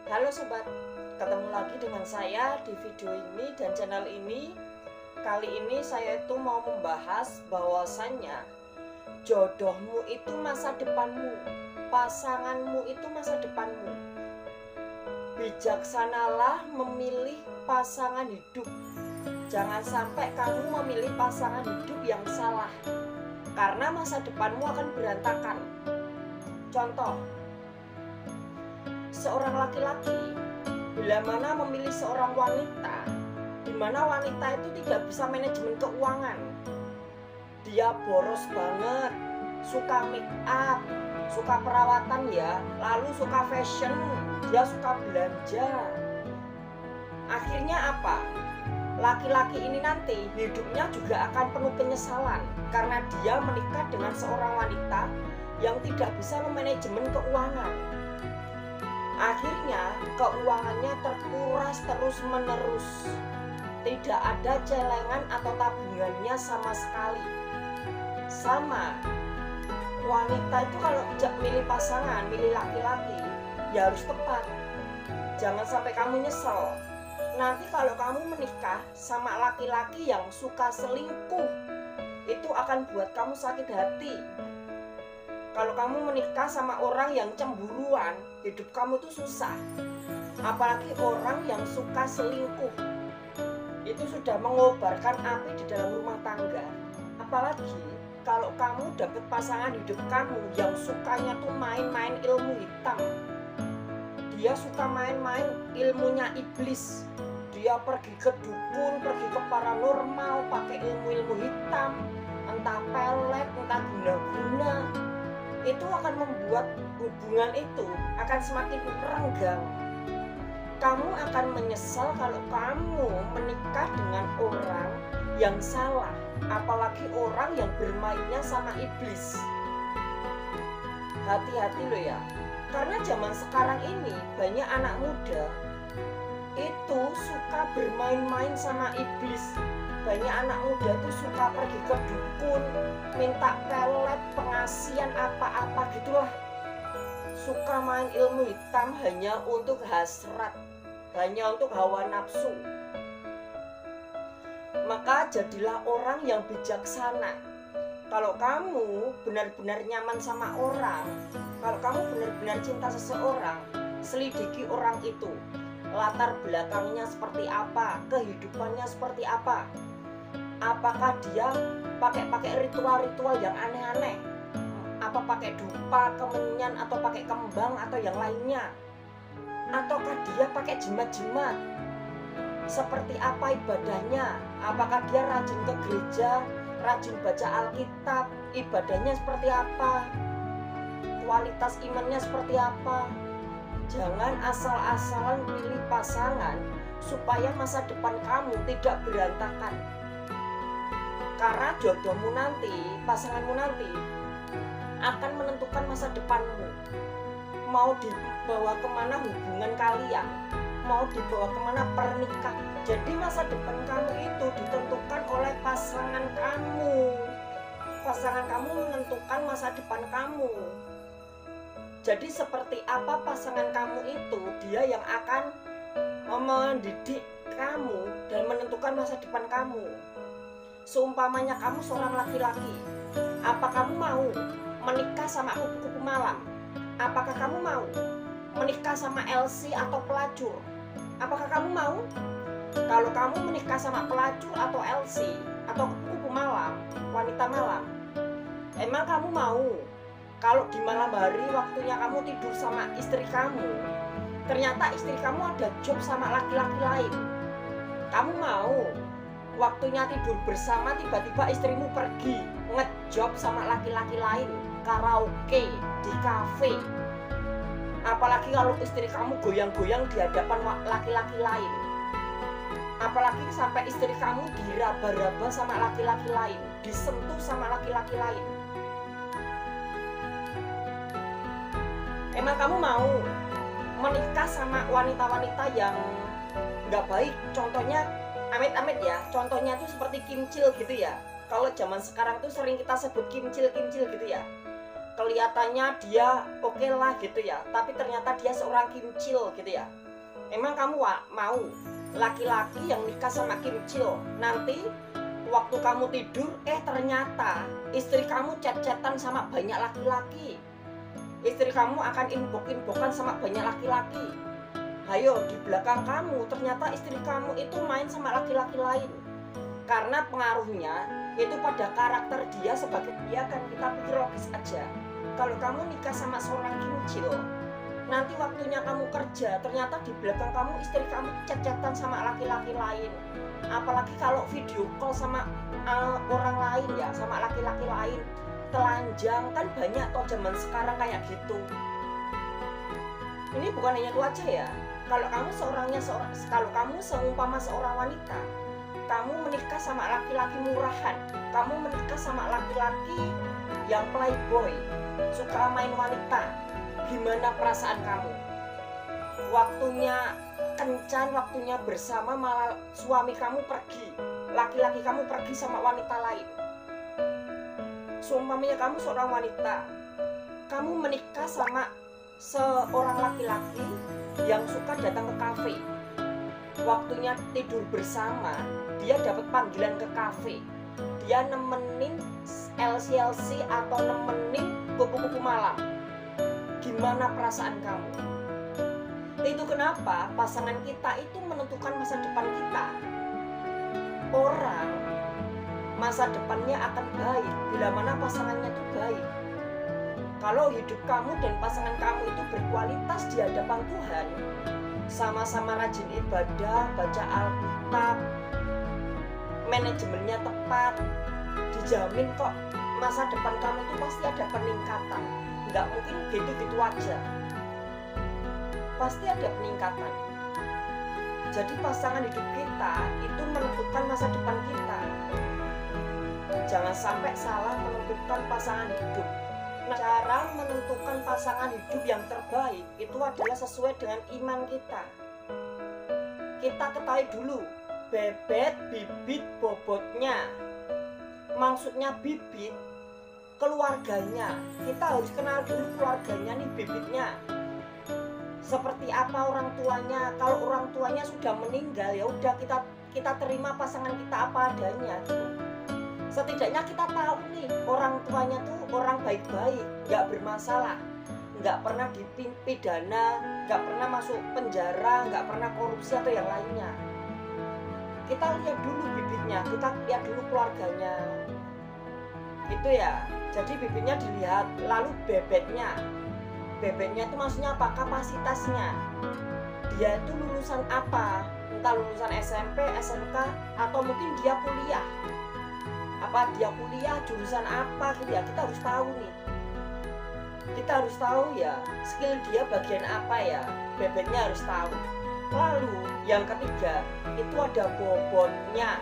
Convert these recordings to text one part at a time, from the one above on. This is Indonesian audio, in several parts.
Halo sobat, ketemu lagi dengan saya di video ini dan channel ini. Kali ini saya itu mau membahas bahwasannya jodohmu itu masa depanmu, pasanganmu itu masa depanmu. Bijaksanalah memilih pasangan hidup. Jangan sampai kamu memilih pasangan hidup yang salah, karena masa depanmu akan berantakan. Contoh, seorang laki-laki bila mana memilih seorang wanita, di mana wanita itu tidak bisa manajemen keuangan, dia boros banget, suka make up, suka perawatan ya, lalu suka fashion, dia suka belanja. Akhirnya apa? Laki-laki ini nanti hidupnya juga akan penuh penyesalan karena dia menikah dengan seorang wanita yang tidak bisa memanajemen keuangan. Akhirnya keuangannya terkuras terus-menerus. Tidak ada celengan atau tabungannya sama sekali. Sama, wanita itu kalau milih pasangan, milih laki-laki, ya harus tepat. Jangan sampai kamu nyesel. Nanti kalau kamu menikah sama laki-laki yang suka selingkuh, itu akan buat kamu sakit hati. Kalau kamu menikah sama orang yang cemburuan, hidup kamu tuh susah. Apalagi orang yang suka selingkuh, itu sudah mengobarkan api di dalam rumah tangga. Apalagi kalau kamu dapat pasangan hidup kamu yang sukanya tuh main-main ilmu hitam. Dia suka main-main ilmunya iblis. Dia pergi ke dukun, pergi ke paranormal, pakai ilmu-ilmu hitam, entah pelet, entah guna-guna. Itu akan membuat hubungan itu akan semakin renggang. Kamu akan menyesal kalau kamu menikah dengan orang yang salah, apalagi orang yang bermainnya sama iblis. Hati-hati loh ya, karena zaman sekarang ini banyak anak muda itu suka bermain-main sama iblis. Banyak anak muda tuh suka pergi ke dukun, minta pelet, pengasian apa-apa gitulah. Suka main ilmu hitam hanya untuk hasrat, hanya untuk hawa nafsu. Maka jadilah orang yang bijaksana. Kalau kamu benar-benar nyaman sama orang, kalau kamu benar-benar cinta seseorang, selidiki orang itu. Latar belakangnya seperti apa, kehidupannya seperti apa. Apakah dia pakai ritual-ritual yang aneh-aneh? Apa pakai dupa, kemenyan, atau pakai kembang, atau yang lainnya? Ataukah dia pakai jimat-jimat? Seperti apa ibadahnya? Apakah dia rajin ke gereja, rajin baca Alkitab? Ibadahnya seperti apa? Kualitas imannya seperti apa? Jangan asal-asalan pilih pasangan supaya masa depan kamu tidak berantakan. Karena jodohmu nanti, pasanganmu nanti akan menentukan masa depanmu. Mau dibawa kemana hubungan kalian, mau dibawa kemana pernikahan. Jadi masa depan kamu itu ditentukan oleh pasangan kamu. Pasangan kamu menentukan masa depan kamu. Jadi seperti apa pasangan kamu itu, dia yang akan mendidik kamu dan menentukan masa depan kamu. Seumpamanya kamu seorang laki-laki, apa kamu mau menikah sama kupu-kupu malam? Apakah kamu mau menikah sama LC atau pelacur? Apakah kamu mau? Kalau kamu menikah sama pelacur atau LC atau kupu-kupu malam, wanita malam, emang kamu mau? Kalau di malam hari waktunya kamu tidur sama istri kamu, ternyata istri kamu ada job sama laki-laki lain, kamu mau? Waktunya tidur bersama tiba-tiba istrimu pergi ngejob sama laki-laki lain, karaoke, di kafe. Apalagi kalau istri kamu goyang-goyang di hadapan laki-laki lain. Apalagi sampai istri kamu diraba-raba sama laki-laki lain, disentuh sama laki-laki lain. Emang kamu mau menikah sama wanita-wanita yang nggak baik? Contohnya amit-amit ya, contohnya tuh seperti kimcil gitu ya. Kalau zaman sekarang tuh sering kita sebut kimcil gitu ya. kelihatannya dia oke lah gitu ya, tapi ternyata dia seorang kimcil gitu ya. Emang kamu mau laki-laki yang nikah sama kimcil, nanti waktu kamu tidur ternyata istri kamu chat-chatan sama banyak laki-laki, istri kamu akan inbok-inbokan sama banyak laki-laki. Hayo, di belakang kamu ternyata istri kamu itu main sama laki-laki lain. Karena pengaruhnya itu pada karakter dia sebagai dia, kan kita pikir logis aja. Kalau kamu nikah sama seorang kimcil, nanti waktunya kamu kerja ternyata di belakang kamu istri kamu chat-chatan sama laki-laki lain. Apalagi kalau video call sama orang lain ya, sama laki-laki lain, telanjang, kan banyak toh zaman sekarang kayak gitu. Ini bukan hanya itu aja ya. Kalau kamu seumpama seorang wanita, kamu menikah sama laki-laki murahan, kamu menikah sama laki-laki yang playboy, suka main wanita, gimana perasaan kamu? Waktunya kencan, waktunya bersama, malah suami kamu pergi, laki-laki kamu pergi sama wanita lain. Seumpamanya kamu seorang wanita, kamu menikah sama seorang laki-laki yang suka datang ke kafe, waktunya tidur bersama, dia dapat panggilan ke kafe, dia nemenin LCLC atau nemenin kupu-kupu malam. Gimana perasaan kamu? Itu kenapa pasangan kita itu menentukan masa depan kita. Orang masa depannya akan baik bila mana pasangannya itu baik. Kalau hidup kamu dan pasangan kamu itu berkualitas di hadapan Tuhan, sama-sama rajin ibadah, baca Alkitab, manajemennya tepat, dijamin kok masa depan kamu itu pasti ada peningkatan. Nggak mungkin gitu-gitu aja, pasti ada peningkatan. Jadi pasangan hidup kita itu menentukan masa depan kita. Jangan sampai salah menentukan pasangan hidup. Cara menentukan pasangan hidup yang terbaik itu adalah sesuai dengan iman kita. Kita ketahui dulu bebet, bibit, bobotnya. Maksudnya bibit, keluarganya. Kita harus kenal dulu keluarganya nih, bibitnya. Seperti apa orang tuanya. Kalau orang tuanya sudah meninggal, ya udah kita terima pasangan kita apa adanya gitu. Setidaknya kita tahu nih orang tuanya tuh orang baik-baik, nggak bermasalah, nggak pernah dipidana, nggak pernah masuk penjara, nggak pernah korupsi atau yang lainnya. Kita lihat dulu bibitnya, kita lihat dulu keluarganya, gitu ya. Jadi bibitnya dilihat, lalu bebetnya. Bebetnya itu maksudnya apa? Kapasitasnya. Dia itu lulusan apa? Entah lulusan SMP, SMK, atau mungkin dia kuliah. Apa dia kuliah jurusan apa gitu ya, kita harus tahu nih. Kita harus tahu ya skill dia bagian apa ya, bebetnya harus tahu. Lalu yang ketiga itu ada bobotnya.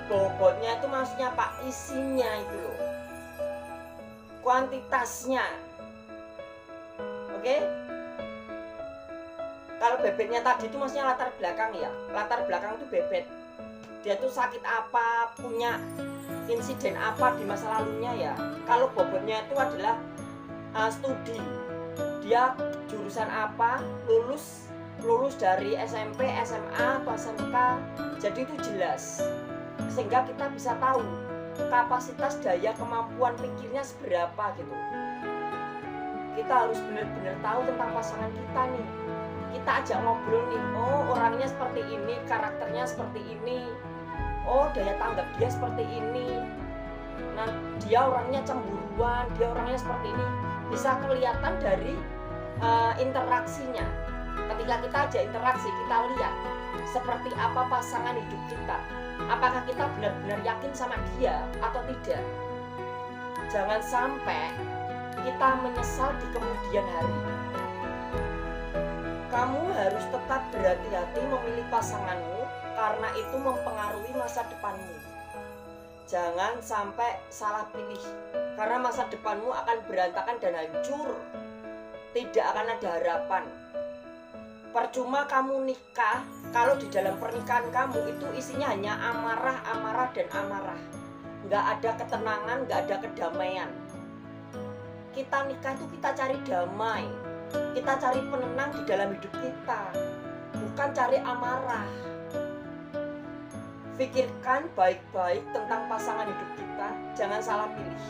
Bobotnya itu maksudnya apa? Isinya itu loh, kuantitasnya. Oke? Kalau bebetnya tadi itu maksudnya latar belakang ya, latar belakang itu bebet. Dia tuh sakit apa, punya insiden apa di masa lalunya ya. Kalau bobotnya itu adalah studi, dia jurusan apa, lulus dari SMP, SMA atau SMK. Jadi itu jelas, sehingga kita bisa tahu kapasitas daya kemampuan pikirnya seberapa gitu. Kita harus benar-benar tahu tentang pasangan kita nih. Kita ajak ngobrol nih, oh orangnya seperti ini, karakternya seperti ini, oh daya tanggap dia seperti ini, nah dia orangnya cemburuan, dia orangnya seperti ini. Bisa kelihatan dari interaksinya. Ketika kita ajak interaksi, kita lihat seperti apa pasangan hidup kita, apakah kita benar-benar yakin sama dia atau tidak. Jangan sampai kita menyesal di kemudian hari. Kamu harus tetap berhati-hati memilih pasanganmu, karena itu mempengaruhi masa depanmu. Jangan sampai salah pilih, karena masa depanmu akan berantakan dan hancur. Tidak akan ada harapan. Percuma kamu nikah kalau di dalam pernikahan kamu itu isinya hanya amarah, amarah, dan amarah. Nggak ada ketenangan, nggak ada kedamaian. Kita nikah itu kita cari damai, kita cari penenang di dalam hidup kita, bukan cari amarah. Pikirkan baik-baik tentang pasangan hidup kita, jangan salah pilih.